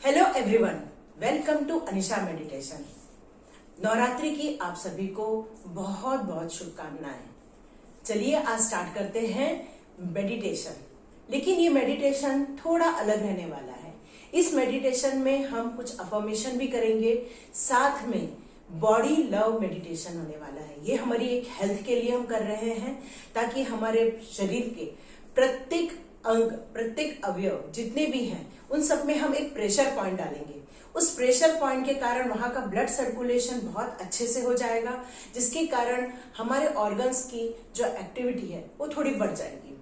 Hello everyone, welcome to Anisha meditation. Navratri की आप सभी को बहुत बहुत शुभकामनाएं। चलिए आज स्टार्ट करते हैं मेडिटेशन। लेकिन ये मेडिटेशन थोड़ा अलग रहने वाला है। इस मेडिटेशन में हम कुछ अफर्मेशन भी करेंगे, साथ में बॉडी लव मेडिटेशन होने वाला है। ये हमारी एक हेल्थ के लिए हम कर रहे हैं, ताकि हमारे शरीर के प्रत्येक अंग, प्रत्येक अवयव जितने भी हैं, उन सब में हम एक प्रेशर पॉइंट डालेंगे। उस प्रेशर पॉइंट के कारण वहां का ब्लड सर्कुलेशन बहुत अच्छे से हो जाएगा, जिसके कारण हमारे ऑर्गन्स की जो एक्टिविटी है वो थोड़ी बढ़ जाएगी।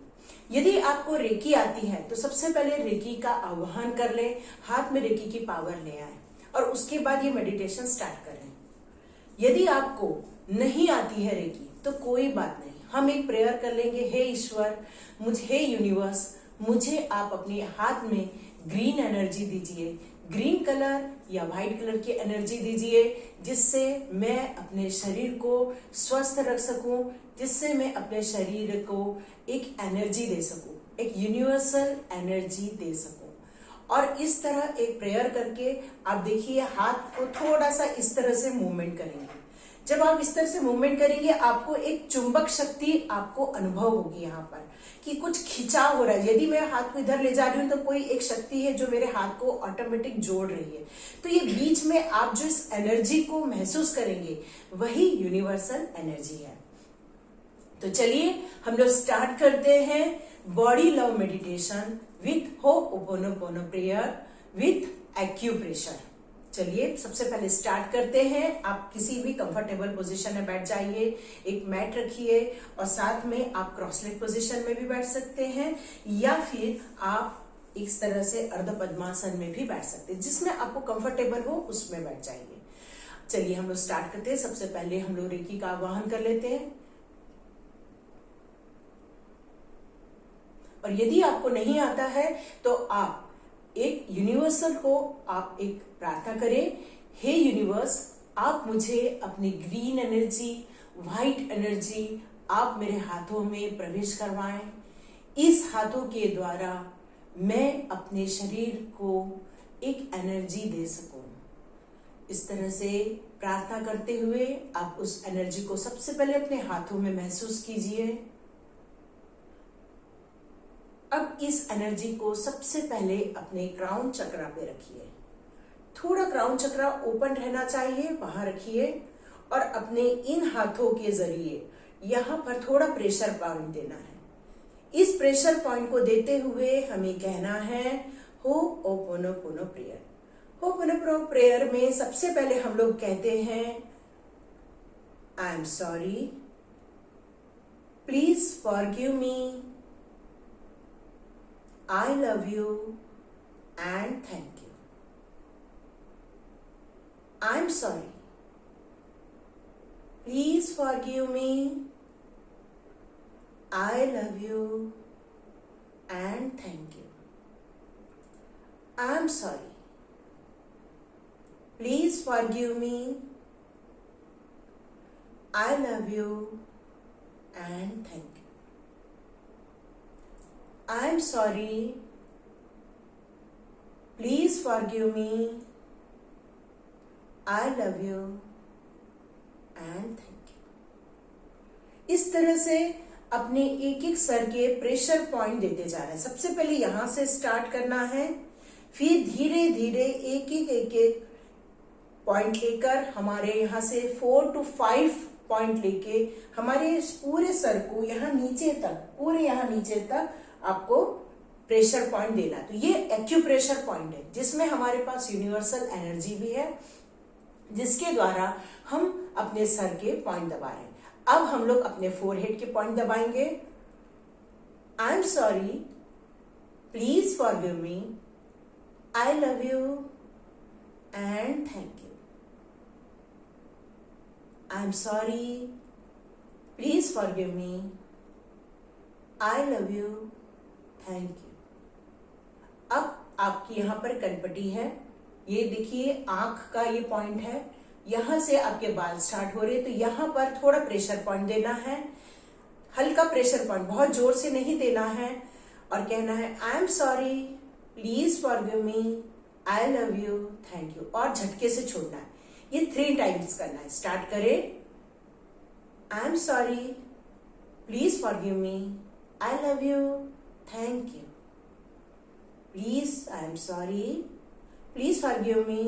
यदि आपको रेकी आती है तो सबसे पहले रेकी का आह्वान कर ले, हाथ में रेकी की पावर ले आए और उसके बाद ये मेडिटेशन स्टार्ट करें। यदि आपको नहीं आती है रेकी तो कोई बात नहीं, हम एक प्रेयर कर लेंगे। हे ईश्वर, हे यूनिवर्स, मुझे आप अपने हाथ में ग्रीन एनर्जी दीजिए, ग्रीन कलर या व्हाइट कलर की एनर्जी दीजिए, जिससे मैं अपने शरीर को स्वस्थ रख सकूं, जिससे मैं अपने शरीर को एक एनर्जी दे सकूं, एक यूनिवर्सल एनर्जी दे सकूं। और इस तरह एक प्रेयर करके आप देखिए, हाथ को थोड़ा सा इस तरह से मूवमेंट करेंगे। जब आप इस तरह से मूवमेंट करेंगे, आपको एक चुंबक शक्ति आपको अनुभव होगी यहाँ पर कि कुछ खिंचाव हो रहा है। यदि मैं हाथ को इधर ले जा रही हूँ तो कोई एक शक्ति है जो मेरे हाथ को ऑटोमेटिक जोड़ रही है। तो ये बीच में आप जो इस एनर्जी को महसूस करेंगे, वही यूनिवर्सल एनर्जी है। तो चलिए हम लोग स्टार्ट करते हैं body love meditation with ho'oponopono prayer with acupressure. चलिए सबसे पहले स्टार्ट करते हैं। आप किसी भी कंफर्टेबल पोजीशन में बैठ जाइए, एक मैट रखिए और साथ में आप क्रॉस लेग पोजीशन में भी बैठ सकते हैं, या फिर आप इस तरह से अर्ध पद्मासन में भी बैठ सकते हैं। जिसमें आपको कंफर्टेबल हो उसमें बैठ जाइए। चलिए हम लोग स्टार्ट करते हैं। सबसे पहले हम लोग रेकी का आह्वान कर लेते हैं। और यदि आपको नहीं आता है तो आप एक यूनिवर्सल को आप एक प्रार्थना करें। हे यूनिवर्स, आप मुझे अपनी ग्रीन एनर्जी, व्हाइट एनर्जी आप मेरे हाथों में प्रवेश करवाएं। इस हाथों के द्वारा मैं अपने शरीर को एक एनर्जी दे सकूं। इस तरह से प्रार्थना करते हुए आप उस एनर्जी को सबसे पहले अपने हाथों में महसूस कीजिए। अब इस एनर्जी को सबसे पहले अपने क्राउन चक्रा पे रखिए। थोड़ा क्राउन चक्रा ओपन रहना चाहिए, वहां रखिए और अपने इन हाथों के जरिए यहां पर थोड़ा प्रेशर पॉइंट देना है। इस प्रेशर पॉइंट को देते हुए हमें कहना है हो'ओपोनोपोनो प्रेयर। हो'ओपोनोपोनो प्रेयर में सबसे पहले हम लोग कहते हैं I am sorry, please forgive me, I love you and thank you. I'm sorry. Please forgive me. I love you and thank you. I'm sorry. Please forgive me. I love you and thank you. I'm sorry. Please forgive me. I love you and thank you. इस तरह से अपने एक एक sir के pressure point देते जा रहे हैं। सबसे पहले यहां से स्टार्ट करना है, फिर धीरे धीरे एक एक पॉइंट लेकर हमारे यहां से 4 to 5 पॉइंट लेके हमारे पूरे सर को यहां नीचे तक, पूरे यहां नीचे तक आपको प्रेशर पॉइंट देना। तो ये एक्यूप्रेशर पॉइंट है, जिसमें हमारे पास यूनिवर्सल एनर्जी भी है, जिसके द्वारा हम अपने सर के पॉइंट दबा रहे हैं। अब हम लोग अपने फोरहेड के पॉइंट दबाएंगे। I am sorry, please forgive me, I love you and thank you. I am sorry, please forgive me, I love you, thank you. अब आपकी यहां पर कनपटी है, ये देखिए आंख का ये पॉइंट है, यहां से आपके बाल स्टार्ट हो रहे, तो यहां पर थोड़ा प्रेशर पॉइंट देना है, हल्का प्रेशर पॉइंट, बहुत जोर से नहीं देना है। और कहना है I am sorry, please forgive me, I love you, thank you. और झटके से छोड़ना है, ये 3 टाइम्स करना है। स्टार्ट करें। I am sorry, please forgive me, I love you, thank you. Please, I am sorry, please forgive me,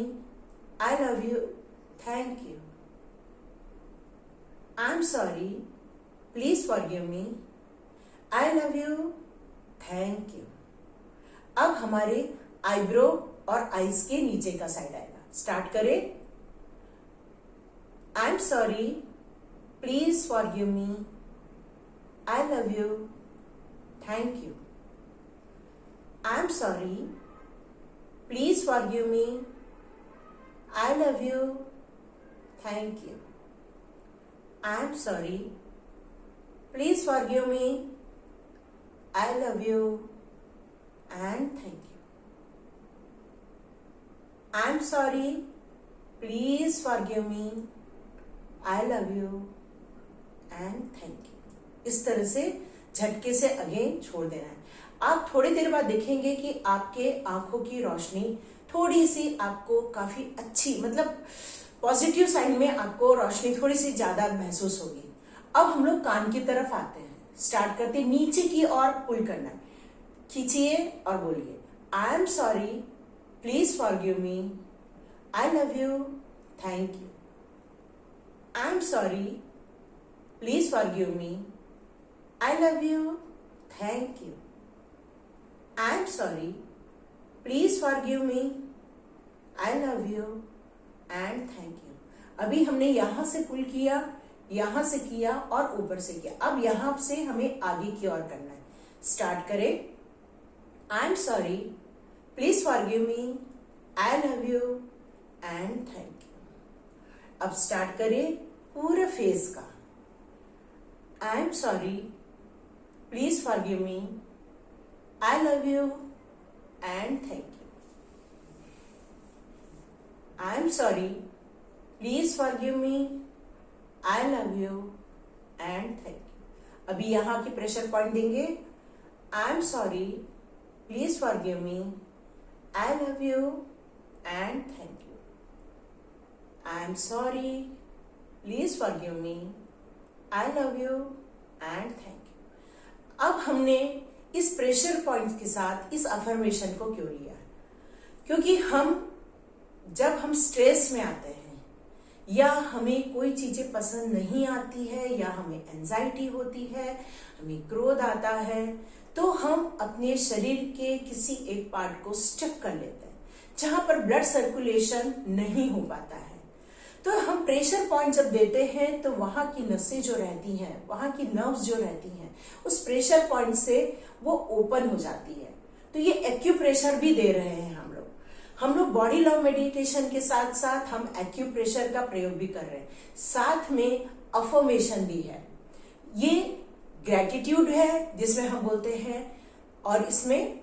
I love you, thank you. I am sorry, please forgive me, I love you, thank you. अब हमारे eyebrow और eyes के नीचे का side आएगा। Start करें। I am sorry, please forgive me, I love you, thank you. I am sorry, please forgive me, I love you, thank you. I am sorry, please forgive me, I love you and thank you. I'm sorry, please forgive me, I love you and thank you. इस तरह से झटके से again छोड़ देना है। आप थोड़ी देर बाद देखेंगे कि आपके आंखों की रोशनी थोड़ी सी आपको काफी अच्छी, मतलब पॉजिटिव साइड में आपको रोशनी थोड़ी सी ज्यादा महसूस होगी। अब हम लोग कान की तरफ आते हैं। स्टार्ट करते, नीचे की ओर पुल करना है। खींचिए और बोलिए, I am sorry, please forgive me, I love you, thank you. I am sorry, please forgive me, I love you, thank you. I am sorry, please forgive me, I love you and thank you. अभी हमने यहां से पुल किया, यहां से किया और ऊपर से किया। अब यहां से हमें आगे की ओर करना है। स्टार्ट करें। I am sorry, please forgive me, I love you and thank you. अब स्टार्ट करें पूरे फेस का। I am sorry, please forgive me, I love you and thank you. I am sorry, please forgive me, I love you and thank you. अभी यहां की pressure point देंगे। I am sorry, please forgive me, I love you and thank you. I am sorry, please forgive me, I love you and thank you. अब हमने इस pressure point के साथ इस अफर्मेशन को क्यों लिया? क्योंकि जब हम स्ट्रेस में आते हैं या हमें कोई चीजें पसंद नहीं आती है या हमें एंजाइटी होती है, हमें क्रोध आता है, तो हम अपने शरीर के किसी एक पार्ट को स्टिफ कर लेते हैं जहां पर ब्लड सर्कुलेशन नहीं हो पाता है। तो हम प्रेशर पॉइंट जब देते हैं तो वहां की नसें जो रहती हैं, वहां की नर्व्स जो रहती हैं, उस प्रेशर पॉइंट से वो ओपन हो जाती है। तो ये एक्यूप्रेशर भी दे रहे हैं हम लोग बॉडी लव मेडिटेशन के साथ साथ हम एक्यूप्रेशर का प्रयोग भी कर रहे हैं, साथ में अफर्मेशन भी है। ये ग्रेटिट्यूड है जिसमें हम बोलते हैं, और इसमें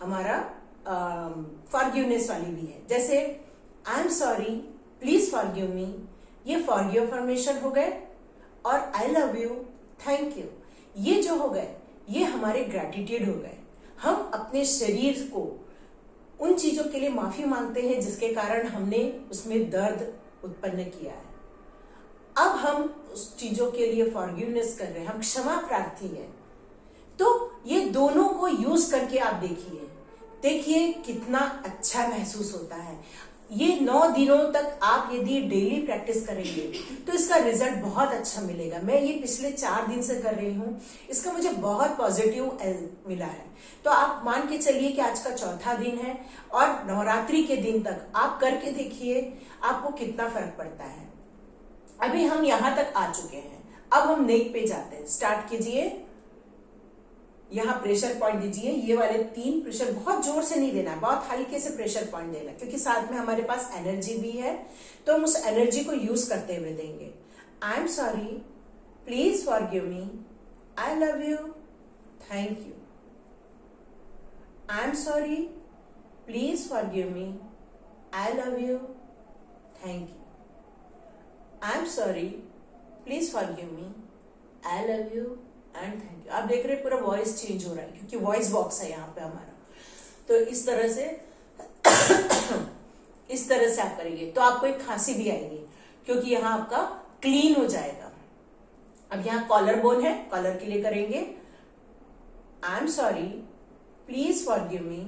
हमारा फॉरगिवनेस वाली भी है। जैसे I am sorry, please forgive me, ये फॉरगिव अफर्मेशन हो गए, और I love you, thank you, ये जो हो गए ये हमारे ग्रेटिट्यूड हो गए। हम अपने शरीर को उन चीजों के लिए माफी मांगते हैं जिसके कारण हमने उसमें दर्द उत्पन्न किया है। अब हम उस चीजों के लिए फॉरगिवनेस कर रहे हैं, हम क्षमा प्रार्थी हैं। तो ये दोनों को यूज करके आप देखिए कितना अच्छा महसूस होता है। ये 9 दिनों तक आप यदि डेली प्रैक्टिस करेंगे तो इसका रिजल्ट बहुत अच्छा मिलेगा। मैं ये पिछले 4 दिन से कर रही हूँ, इसका मुझे बहुत पॉजिटिव मिला है। तो आप मान के चलिए कि आज का चौथा दिन है और नवरात्रि के दिन तक आप करके देखिए आपको कितना फर्क पड़ता है। अभी हम यहां तक आ चुके हैं, अब हम नेक पे जाते हैं। स्टार्ट कीजिए, यहां प्रेशर पॉइंट दीजिए। ये वाले 3 प्रेशर बहुत जोर से नहीं देना, बहुत हल्के से प्रेशर पॉइंट देना, क्योंकि साथ में हमारे पास एनर्जी भी है, तो हम उस एनर्जी को यूज करते हुए देंगे। I am sorry, please forgive me, I love you, thank you. I am sorry, please forgive me, I love you, thank you. I am sorry, please forgive me, I love you and thank you. आप देख रहे हैं पूरा voice change हो रहा है, क्योंकि voice box है यहाँ पे हमारा। तो इस तरह से इस तरह से आप करेंगे तो आपको एक खांसी भी आएगी, क्योंकि यहाँ आपका क्लीन हो जाएगा। अब यहाँ कॉलर बोन है, कॉलर के लिए करेंगे I am sorry, please forgive me,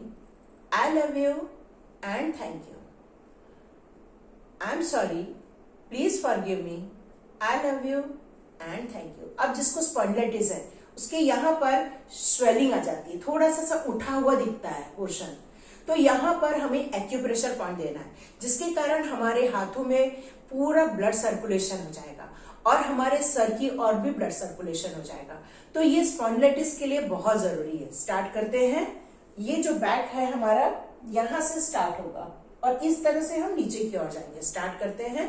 I love you and thank you. I am sorry, please forgive me, I love you and thank you. अब जिसको स्पॉन्डिलाइटिस है उसके यहाँ पर स्वेलिंग आ जाती है, थोड़ा सा उठा हुआ दिखता है पोर्शन, तो यहाँ पर हमें एक्यूप्रेशर पॉइंट देना है, जिसके कारण हमारे हाथों में पूरा ब्लड सर्कुलेशन हो जाएगा और हमारे सर की और भी ब्लड सर्कुलेशन हो जाएगा। तो ये स्पॉन्डिलाइटिस के लिए बहुत जरूरी है। स्टार्ट करते हैं। ये जो बैक है हमारा यहां से स्टार्ट होगा और इस तरह से हम नीचे की ओर जाएंगे। स्टार्ट करते हैं।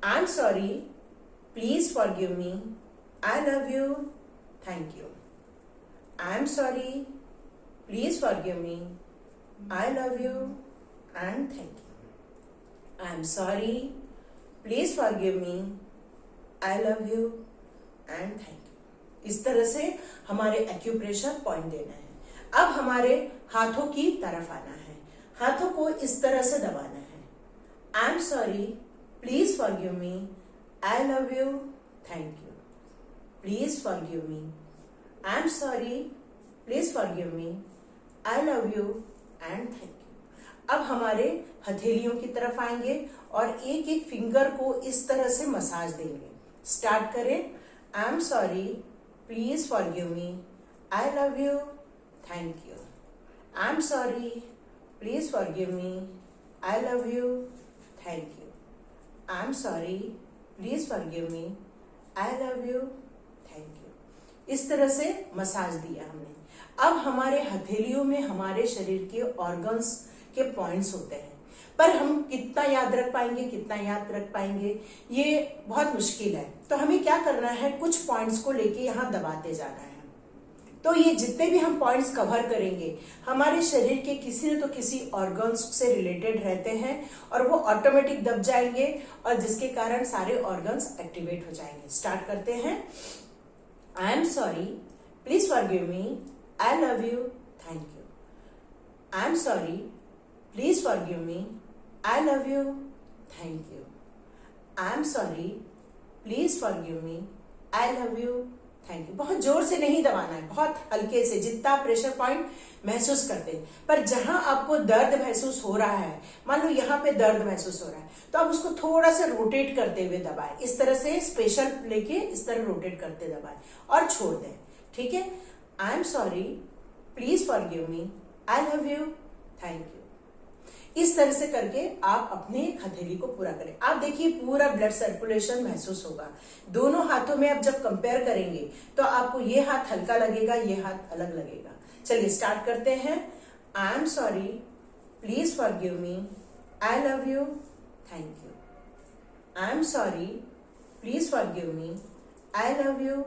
I am sorry, please forgive me, I love you, thank you. I am sorry, please forgive me, I love you and thank you. I am sorry, please forgive me, I love you and thank you. इस तरह से हमारे acupressure point देना है। अब हमारे हाथों की तरफ आना है, हाथों को इस तरह से दबाना है। I am sorry, please forgive me, I love you, thank you. Please forgive me, I am sorry, please forgive me, I love you and thank you. अब हमारे हथेलियों की तरफ आएंगे और एक एक फिंगर को इस तरह से मसाज देंगे। स्टार्ट करें। I am sorry, please forgive me, I love you, thank you. I am sorry, please forgive me, I love you, thank you. I am sorry, please forgive me, I love you, thank you. इस तरह से massage दिया हमने। अब हमारे हथेलियों में हमारे शरीर के ऑर्गन्स के पॉइंट्स होते हैं, पर हम कितना याद रख पाएंगे, कितना याद रख पाएंगे, ये बहुत मुश्किल है। तो हमें क्या करना है, कुछ पॉइंट्स को लेके यहाँ दबाते जाना है। तो ये जितने भी हम पॉइंट्स कवर करेंगे हमारे शरीर के किसी न तो किसी ऑर्गन्स से रिलेटेड रहते हैं और वो ऑटोमेटिक दब जाएंगे और जिसके कारण सारे ऑर्गन्स एक्टिवेट हो जाएंगे। स्टार्ट करते हैं। I am sorry, please forgive me, I love you, thank you. I am sorry, please forgive me, I love you, thank you. I am sorry, please forgive me, I love you, thank you. बहुत जोर से नहीं दबाना है, बहुत हल्के से, जितना प्रेशर पॉइंट महसूस करते हैं। पर जहां आपको दर्द महसूस हो रहा है, मान लो यहाँ पे दर्द महसूस हो रहा है, तो आप उसको थोड़ा सा रोटेट करते हुए दबाएं। इस तरह से स्पेशल लेके इस तरह रोटेट करते दबाएं और छोड़ दें। ठीक है। I am sorry, please forgive me, I love you, thank you. इस तरह से करके आप अपने हथेली को पूरा करें। आप देखिए पूरा ब्लड सर्कुलेशन महसूस होगा। दोनों हाथों में आप जब कंपेयर करेंगे तो आपको ये हाथ हल्का लगेगा, ये हाथ अलग लगेगा। चलिए स्टार्ट करते हैं। I am sorry, please forgive me, I love you, thank you. I am sorry, please forgive me, I love you,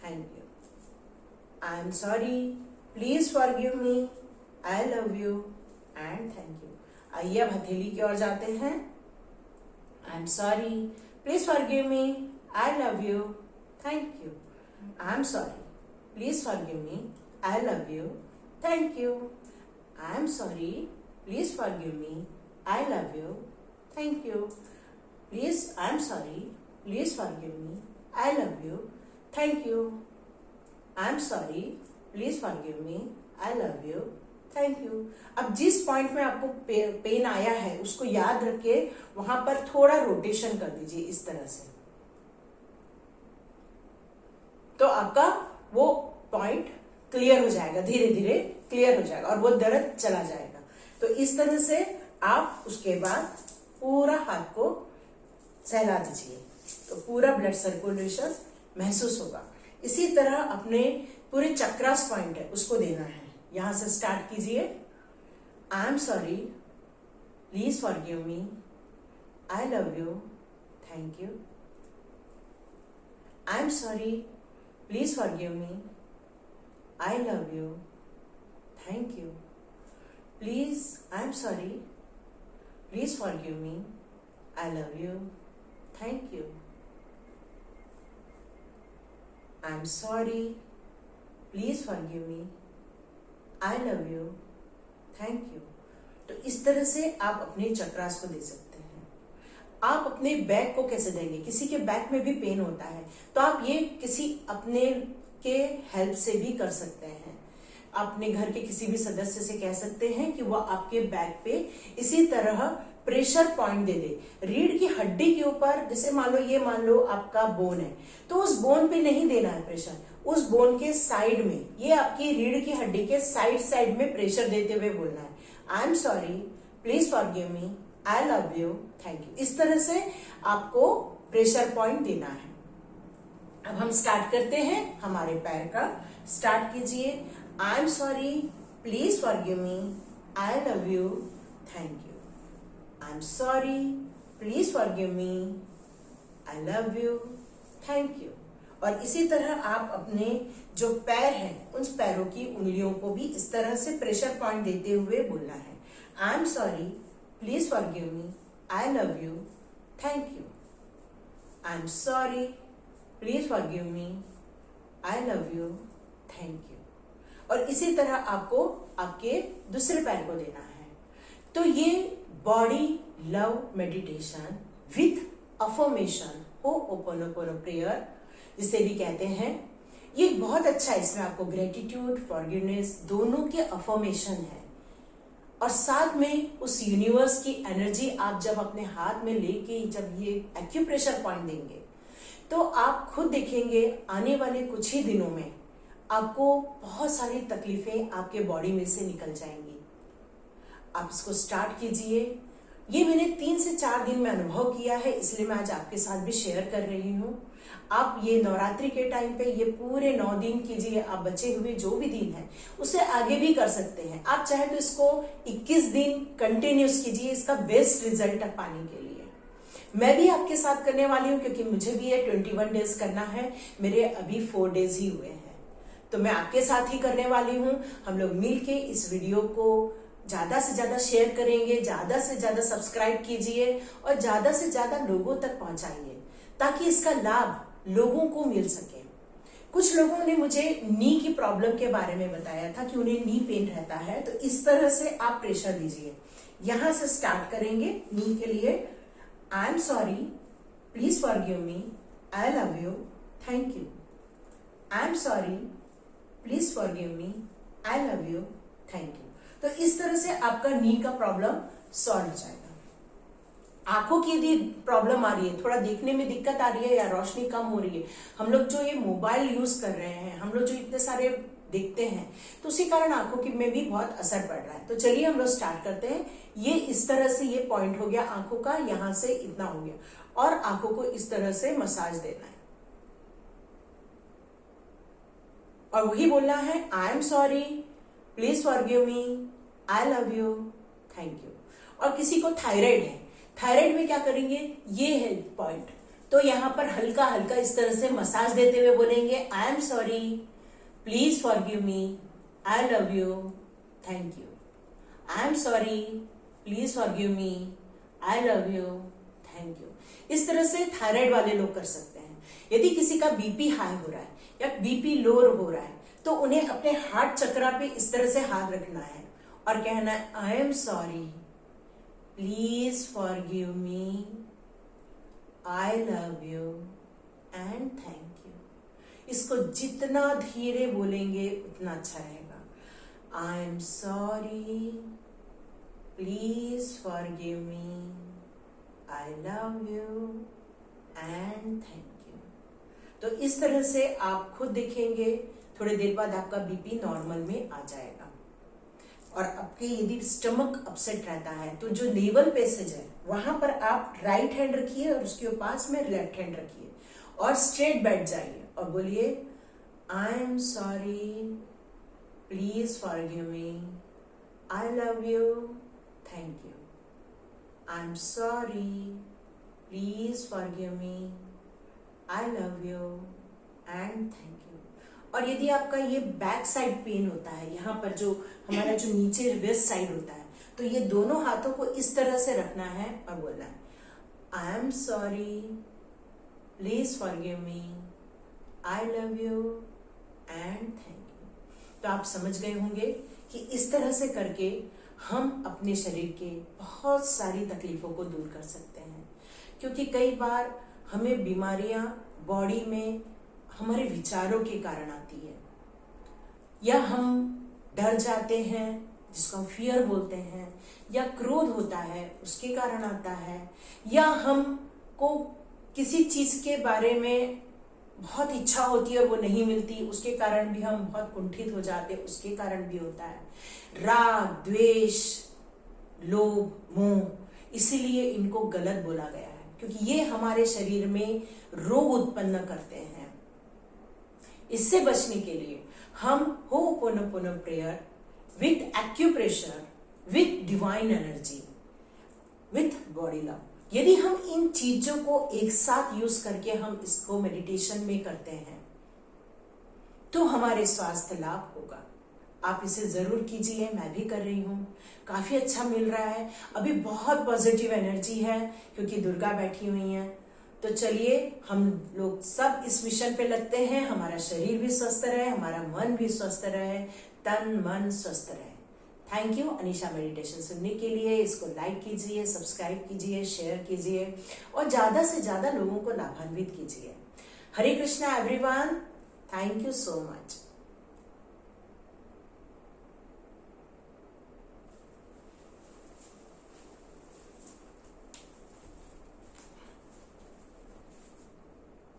thank you. I am sorry, please forgive me, I love you and thank you. आइए अब हथेली की ओर जाते हैं। I am sorry, please forgive me, I love you, thank you. I am sorry, please forgive me, I love you, thank you. I am sorry, please forgive me, I love you, thank you. Please I am sorry, please forgive me, I love you, thank you. I am sorry, please forgive me, I love you, thank you. अब जिस point में आपको pen आया है उसको याद रख के वहां पर थोड़ा रोटेशन कर दीजिए इस तरह से, तो आपका वो पॉइंट क्लियर हो जाएगा, धीरे धीरे क्लियर हो जाएगा और वो दर्द चला जाएगा। तो इस तरह से आप उसके बाद पूरा हाथ को सहला दीजिए तो पूरा ब्लड सर्कुलेशन महसूस होगा। इसी तरह अपने पूरे चक्रास पॉइंट है उसको देना है। यहां से स्टार्ट कीजिए। I am sorry, please forgive me, I love you, thank you. I am sorry, please forgive me, I love you, thank you. Please I am sorry, please forgive me, I love you, thank you. I am sorry, please forgive me, I love you, thank you. तो इस तरह से आप अपने चक्रास को दे सकते हैं। आप अपने बैक को कैसे देंगे? किसी के बैक में भी पेन होता है तो आप ये किसी अपने के हेल्प से भी कर सकते हैं। अपने घर के किसी भी सदस्य से कह सकते हैं कि वो आपके बैक पे इसी तरह प्रेशर पॉइंट दे दे। रीढ़ की हड्डी के ऊपर, जैसे मान लो आपका बोन है तो उस बोन पे नहीं देना है प्रेशर, उस बोन के साइड में, ये आपकी रीढ़ की हड्डी के साइड में प्रेशर देते हुए बोलना है, I am sorry, please forgive me, I love you, thank you. इस तरह से आपको प्रेशर पॉइंट देना है। अब हम स्टार्ट करते हैं हमारे पैर का। स्टार्ट कीजिए। I am sorry, please forgive me, I love you, thank you. I am sorry, please forgive me, I love you, thank you. और इसी तरह आप अपने जो पैर हैं उन पैरों की उंगलियों को भी इस तरह से प्रेशर पॉइंट देते हुए बोलना है, I am sorry, please forgive me, I love you, thank you. I am sorry, please forgive me, I love you, thank you. और इसी तरह आपको आपके दूसरे पैर को देना है। तो ये body love meditation with affirmation ho'oponopono prayer जिसे भी कहते हैं, ये बहुत अच्छा है। इसमें आपको ग्रेटिट्यूड, फॉरगिवनेस दोनों के अफर्मेशन है। और साथ में उस यूनिवर्स की एनर्जी आप जब अपने हाथ में लेके जब ये एक्यूप्रेशर पॉइंट देंगे तो आप खुद देखेंगे आने वाले कुछ ही दिनों में आपको बहुत सारी तकलीफें आपके बॉडी में से निकल जाएंगी। आप इसको स्टार्ट कीजिए। ये मैंने 3 से 4 दिन में अनुभव किया है, इसलिए मैं आज आपके साथ भी शेयर कर रही हूँ। आप ये नवरात्रि के टाइम पे ये पूरे 9 दिन कीजिए। आप बचे हुए जो भी दिन है उसे आगे भी कर सकते हैं। आप चाहे तो इसको 21 दिन कंटिन्यूस कीजिए, इसका बेस्ट रिजल्ट पाने के लिए। मैं भी आपके साथ करने वाली हूँ क्योंकि मुझे भी ये 21 डेज करना है। मेरे अभी 4 डेज ही हुए हैं, तो मैं आपके साथ ही करने वाली हूँ। हम लोग मिलके इस वीडियो को ज्यादा से ज्यादा शेयर करेंगे, ज्यादा से ज्यादा सब्सक्राइब कीजिए और ज्यादा से ज्यादा लोगों तक पहुंचाइए ताकि इसका लाभ लोगों को मिल सके। कुछ लोगों ने मुझे नी की प्रॉब्लम के बारे में बताया था कि उन्हें नी पेन रहता है, तो इस तरह से आप प्रेशर दीजिए। यहां से स्टार्ट करेंगे नी के लिए। I am sorry, please forgive me, I love you, thank you. I am sorry, please forgive me, I love you, thank you. तो इस तरह से आपका नी का प्रॉब्लम सॉल्व हो जाएगा। आंखों की यदि प्रॉब्लम आ रही है, थोड़ा देखने में दिक्कत आ रही है या रोशनी कम हो रही है, हम लोग जो ये मोबाइल यूज कर रहे हैं, हम लोग जो इतने सारे देखते हैं, तो उसी कारण आंखों की में भी बहुत असर पड़ रहा है। तो चलिए हम लोग स्टार्ट करते हैं। ये इस तरह से ये पॉइंट हो गया आंखों का, यहां से इतना हो गया, और आंखों को इस तरह से मसाज देना है और वही बोलना है, I am sorry, please forgive me, I love you, thank you. और किसी को थायराइड है, थायराइड में क्या करेंगे, ये है पॉइंट, तो यहां पर हल्का हल्का इस तरह से मसाज देते हुए बोलेंगे, I am sorry, please forgive me, I love you, thank you. I am sorry, please forgive me, I love you, thank you. इस तरह से थायराइड वाले लोग कर सकते हैं। यदि किसी का बीपी हाई हो रहा है या बीपी लो हो रहा है तो उन्हें अपने हार्ट चक्रा पे इस तरह से हाथ रखना है और कहना है, I am sorry, please forgive me, I love you and thank you. इसको जितना धीरे बोलेंगे उतना अच्छा रहेगा। I am sorry, please forgive me, I love you and thank you. तो इस तरह से आप खुद देखेंगे, थोड़ी देर बाद आपका बीपी नॉर्मल में आ जाएगा। और आपके यदि स्टमक अपसेट रहता है तो जो नेवल पैसेज है वहां पर आप राइट हैंड रखिए और उसके पास में लेफ्ट हैंड रखिए और स्ट्रेट बैठ जाइए और बोलिए, I am sorry, please forgive me, I love you, thank you. I am sorry, please forgive me, I love you and thank you. और यदि आपका ये बैक साइड पेन होता है, यहाँ पर जो हमारा जो नीचे वेस्ट साइड होता है, तो ये दोनों हाथों को इस तरह से रखना है और बोलना है, I am sorry, please forgive me, I love you and thank you. तो आप समझ गए होंगे कि इस तरह से करके हम अपने शरीर के बहुत सारी तकलीफों को दूर कर सकते हैं। क्योंकि कई बार हमें बीमारियां बॉडी में हमारे विचारों के कारण आती है, या हम डर जाते हैं जिसको हम फियर बोलते हैं, या क्रोध होता है उसके कारण आता है, या हमको किसी चीज के बारे में बहुत इच्छा होती है और वो नहीं मिलती, उसके कारण भी हम बहुत कुंठित हो जाते हैं, उसके कारण भी होता है। राग, द्वेष, लोभ, मोह, इसीलिए इनको गलत बोला गया है, क्योंकि ये हमारे शरीर में रोग उत्पन्न करते हैं। इससे बचने के लिए हम ho'oponopono prayer with acupressure, with divine energy, with body love, यदि हम इन चीजों को एक साथ यूज करके हम इसको मेडिटेशन में करते हैं तो हमारे स्वास्थ्य लाभ होगा। आप इसे जरूर कीजिए, मैं भी कर रही हूँ, काफी अच्छा मिल रहा है। अभी बहुत पॉजिटिव एनर्जी है क्योंकि दुर्गा बैठी हुई हैं। तो चलिए हम लोग सब इस मिशन पे लगते हैं, हमारा शरीर भी स्वस्थ रहे, हमारा मन भी स्वस्थ रहे, तन मन स्वस्थ रहे। थैंक यू अनीशा मेडिटेशन सुनने के लिए। इसको लाइक कीजिए, सब्सक्राइब कीजिए, शेयर कीजिए और ज्यादा से ज्यादा लोगों को लाभान्वित कीजिए। Hare Krishna everyone, thank you so much.